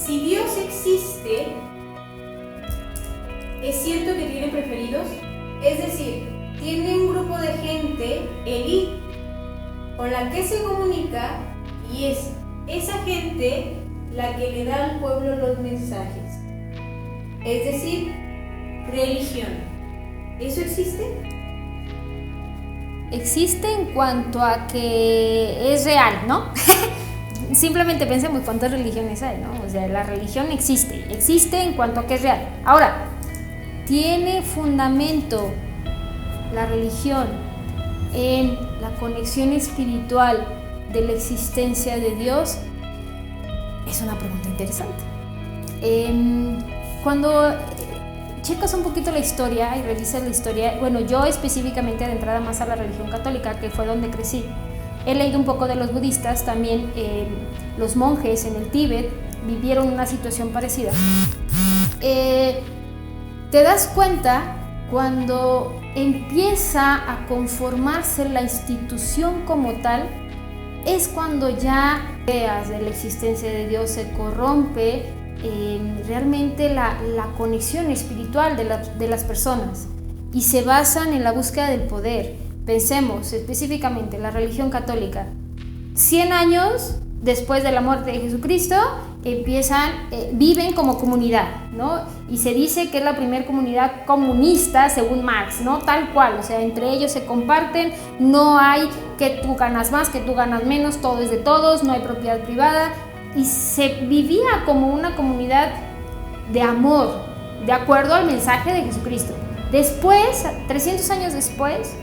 si Dios existe, ¿es cierto que tiene preferidos? Es decir, tiene un grupo de gente, élite, con la que se comunica, y es esa gente la que le da al pueblo los mensajes. Es decir, religión. ¿Eso existe? Existe en cuanto a que es real, ¿no? Simplemente pensemos cuántas religiones hay, ¿no? O sea, la religión existe en cuanto a que es real. Ahora, ¿tiene fundamento la religión en la conexión espiritual de la existencia de Dios? Es una pregunta interesante. Cuando checas un poquito la historia y revisas la historia, bueno, yo específicamente adentrada más a la religión católica, que fue donde crecí, he leído un poco de los budistas, también los monjes en el Tíbet vivieron una situación parecida. Te das cuenta cuando empieza a conformarse la institución como tal, es cuando ya ideas de la existencia de Dios se corrompe realmente la conexión espiritual de las personas y se basan en la búsqueda del poder. Pensemos específicamente en la religión católica. 100 años después de la muerte de Jesucristo viven como comunidad, ¿no? Y se dice que es la primera comunidad comunista según Marx, ¿no? Tal cual, o sea, entre ellos se comparten, no hay que tú ganas más, que tú ganas menos, todo es de todos, no hay propiedad privada, y se vivía como una comunidad de amor, de acuerdo al mensaje de Jesucristo. Después, 300 años después,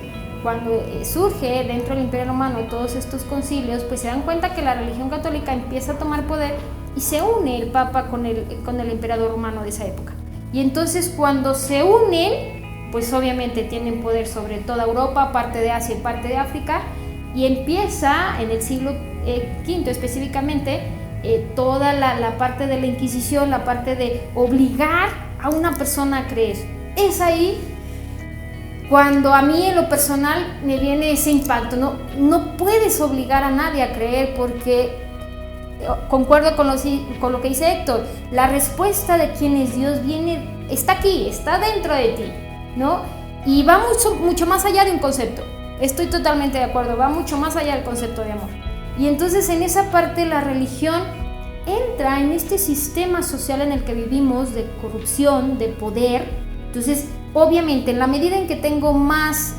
cuando surge dentro del Imperio Romano todos estos concilios, pues se dan cuenta que la religión católica empieza a tomar poder y se une el Papa con el emperador romano de esa época. Y entonces cuando se unen, pues obviamente tienen poder sobre toda Europa, parte de Asia y parte de África, y empieza en el siglo V específicamente toda la parte de la Inquisición, la parte de obligar a una persona a creer. Es ahí cuando a mí en lo personal me viene ese impacto. No puedes obligar a nadie a creer, porque concuerdo con lo que dice Héctor, la respuesta de quién es Dios está aquí, está dentro de ti, ¿no? Y va mucho más allá de un concepto. Estoy totalmente de acuerdo, va mucho más allá del concepto de amor. Y entonces en esa parte la religión entra en este sistema social en el que vivimos de corrupción, de poder. Entonces, obviamente, en la medida en que tengo más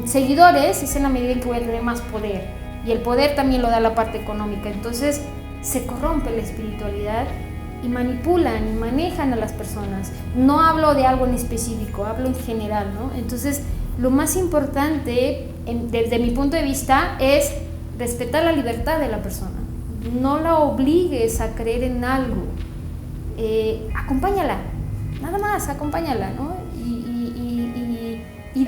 seguidores, es en la medida en que voy a tener más poder. Y el poder también lo da la parte económica. Entonces, se corrompe la espiritualidad y manipulan y manejan a las personas. No hablo de algo en específico, hablo en general, ¿no? Entonces, lo más importante, desde mi punto de vista, es respetar la libertad de la persona. No la obligues a creer en algo. Acompáñala, nada más, acompáñala, ¿no? Y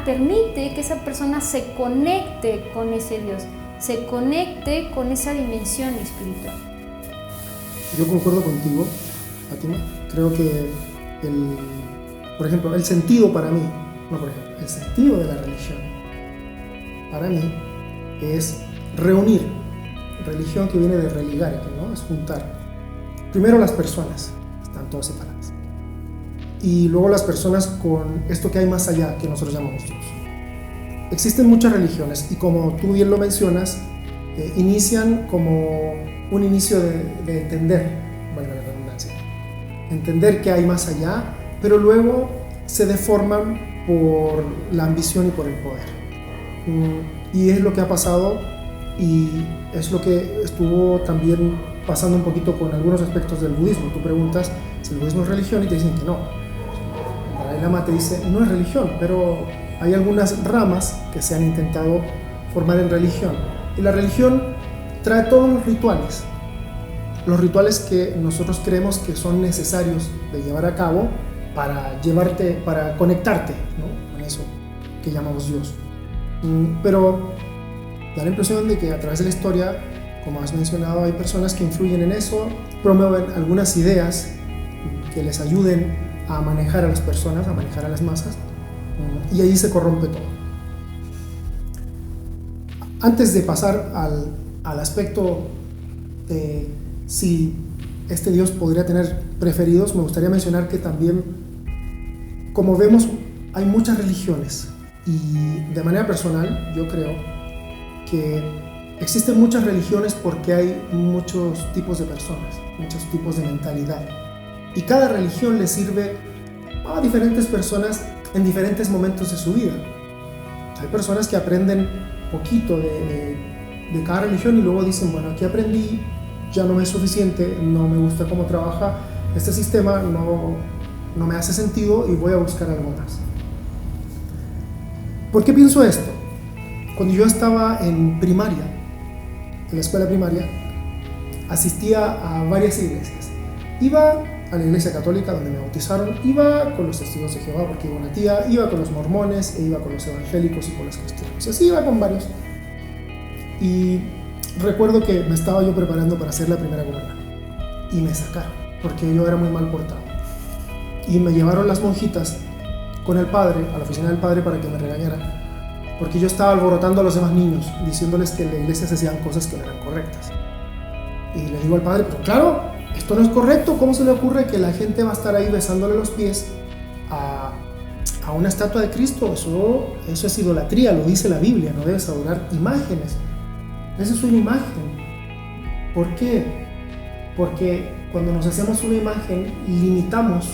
permite que esa persona se conecte con ese Dios, se conecte con esa dimensión espiritual. Yo concuerdo contigo, Fátima. Creo que, por ejemplo, el sentido para mí, el sentido de la religión, para mí, es reunir. Religión que viene de religar, ¿no? Es juntar. Primero las personas, están todas separadas. Y luego las personas con esto que hay más allá, que nosotros llamamos Dios. Existen muchas religiones y como tú bien lo mencionas, inician como un inicio de entender, valga la redundancia, entender que hay más allá, pero luego se deforman por la ambición y por el poder. Y es lo que ha pasado y es lo que estuvo también pasando un poquito con algunos aspectos del budismo. Tú preguntas si el budismo es religión y te dicen que no. El Dalai Lama te dice no es religión, pero hay algunas ramas que se han intentado formar en religión. Y la religión trae todos los rituales que nosotros creemos que son necesarios de llevar a cabo para conectarte, ¿no? Con eso que llamamos Dios. Pero da la impresión de que a través de la historia, como has mencionado, hay personas que influyen en eso, promueven algunas ideas que les ayuden a manejar a las personas, a manejar a las masas, y ahí se corrompe todo. Antes de pasar al aspecto de si este Dios podría tener preferidos, me gustaría mencionar que también, como vemos, hay muchas religiones y de manera personal yo creo que existen muchas religiones porque hay muchos tipos de personas, muchos tipos de mentalidad, y cada religión le sirve a diferentes personas en diferentes momentos de su vida. Hay personas que aprenden poquito de cada religión y luego dicen, bueno, aquí aprendí, ya no me es suficiente, no me gusta cómo trabaja este sistema, no me hace sentido y voy a buscar algo más. ¿Por qué pienso esto? Cuando yo estaba en primaria, en la escuela primaria, asistía a varias iglesias. Iba a la iglesia católica donde me bautizaron, iba con los testigos de Jehová porque iba una tía, iba con los mormones, e iba con los evangélicos y con los cristianos. Así iba con varios. Y recuerdo que me estaba yo preparando para hacer la primera comunión y me sacaron porque yo era muy mal portado. Y me llevaron las monjitas con el padre, a la oficina del padre, para que me regañara porque yo estaba alborotando a los demás niños, diciéndoles que en la iglesia se hacían cosas que no eran correctas. Y le digo al padre, pero claro, esto no es correcto, ¿cómo se le ocurre que la gente va a estar ahí besándole los pies a una estatua de Cristo? Eso es idolatría, lo dice la Biblia, no debes adorar imágenes. Esa es una imagen. ¿Por qué? Porque cuando nos hacemos una imagen, limitamos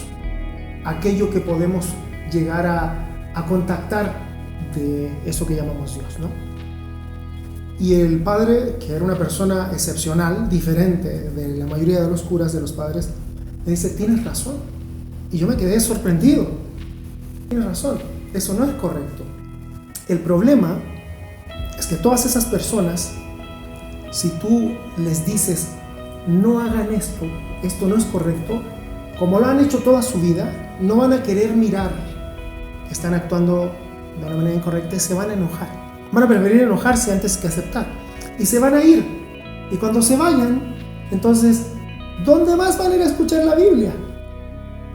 aquello que podemos llegar a contactar de eso que llamamos Dios, ¿no? Y el padre, que era una persona excepcional, diferente de la mayoría de los curas, de los padres, me dice, tienes razón. Y yo me quedé sorprendido. Tienes razón, eso no es correcto. El problema es que todas esas personas, si tú les dices, no hagan esto no es correcto, como lo han hecho toda su vida, no van a querer mirar que están actuando de una manera incorrecta y se van a enojar. Van a preferir enojarse antes que aceptar. Y se van a ir. Y cuando se vayan, entonces, ¿dónde más van a ir a escuchar la Biblia?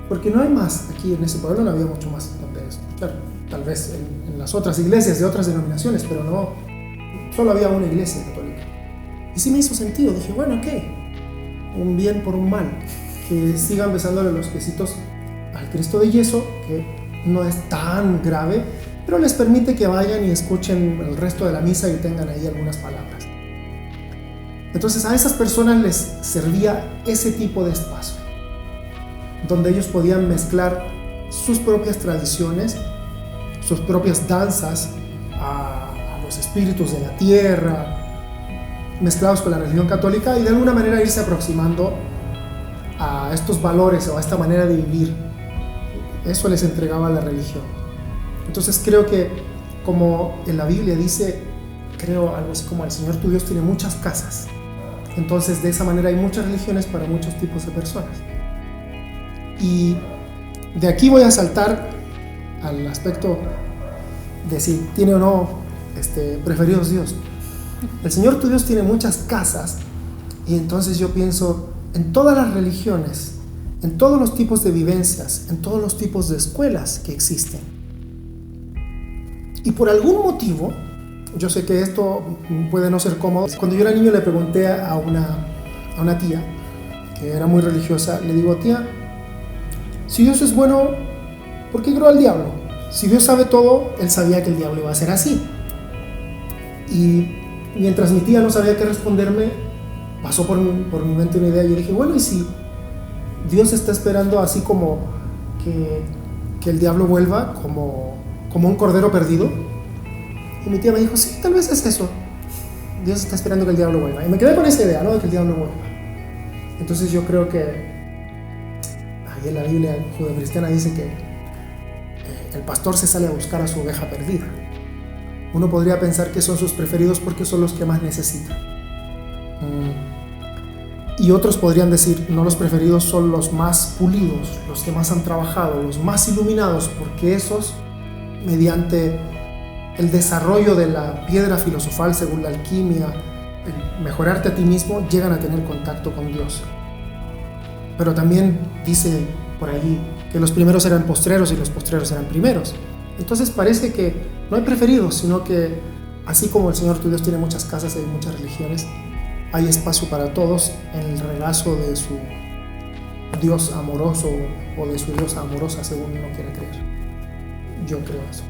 Porque no hay más. Aquí en ese pueblo no había mucho más donde escuchar. Tal vez en las otras iglesias de otras denominaciones, pero no. Solo había una iglesia católica. Y sí me hizo sentido. Dije, bueno, ¿qué? Un bien por un mal. Que sigan besándole los piecitos al Cristo de yeso, que no es tan grave, pero les permite que vayan y escuchen el resto de la misa y tengan ahí algunas palabras. Entonces a esas personas les servía ese tipo de espacio, donde ellos podían mezclar sus propias tradiciones, sus propias danzas a los espíritus de la tierra, mezclados con la religión católica, y de alguna manera irse aproximando a estos valores o a esta manera de vivir. Eso les entregaba la religión. Entonces creo que, como en la Biblia dice, creo algo así como el Señor tu Dios tiene muchas casas. Entonces de esa manera hay muchas religiones para muchos tipos de personas. Y de aquí voy a saltar al aspecto de si tiene o no preferidos Dios. El Señor tu Dios tiene muchas casas, y entonces yo pienso en todas las religiones, en todos los tipos de vivencias, en todos los tipos de escuelas que existen. Y por algún motivo, yo sé que esto puede no ser cómodo. Cuando yo era niño le pregunté a una tía, que era muy religiosa, le digo, tía, si Dios es bueno, ¿por qué creó al diablo? Si Dios sabe todo, Él sabía que el diablo iba a ser así. Y mientras mi tía no sabía qué responderme, pasó por mi mente una idea. Yo dije, bueno, ¿y si Dios está esperando así como que el diablo vuelva como un cordero perdido? Y mi tía me dijo, sí, tal vez es eso. Dios está esperando que el diablo vuelva. Y me quedé con esa idea, ¿no? De que el diablo vuelva. Entonces yo creo que ahí en la Biblia judeocristiana dice que el pastor se sale a buscar a su oveja perdida. Uno podría pensar que son sus preferidos porque son los que más necesitan. Y otros podrían decir, no, los preferidos son los más pulidos, los que más han trabajado, los más iluminados, porque esos, mediante el desarrollo de la piedra filosofal según la alquimia, el mejorarte a ti mismo, llegan a tener contacto con Dios. Pero también dice por ahí que los primeros eran postreros y los postreros eran primeros. Entonces parece que no hay preferidos, sino que así como el Señor tu Dios tiene muchas casas y hay muchas religiones, hay espacio para todos en el regazo de Dios amoroso o de su diosa amorosa según uno quiera creer. Yo creo eso.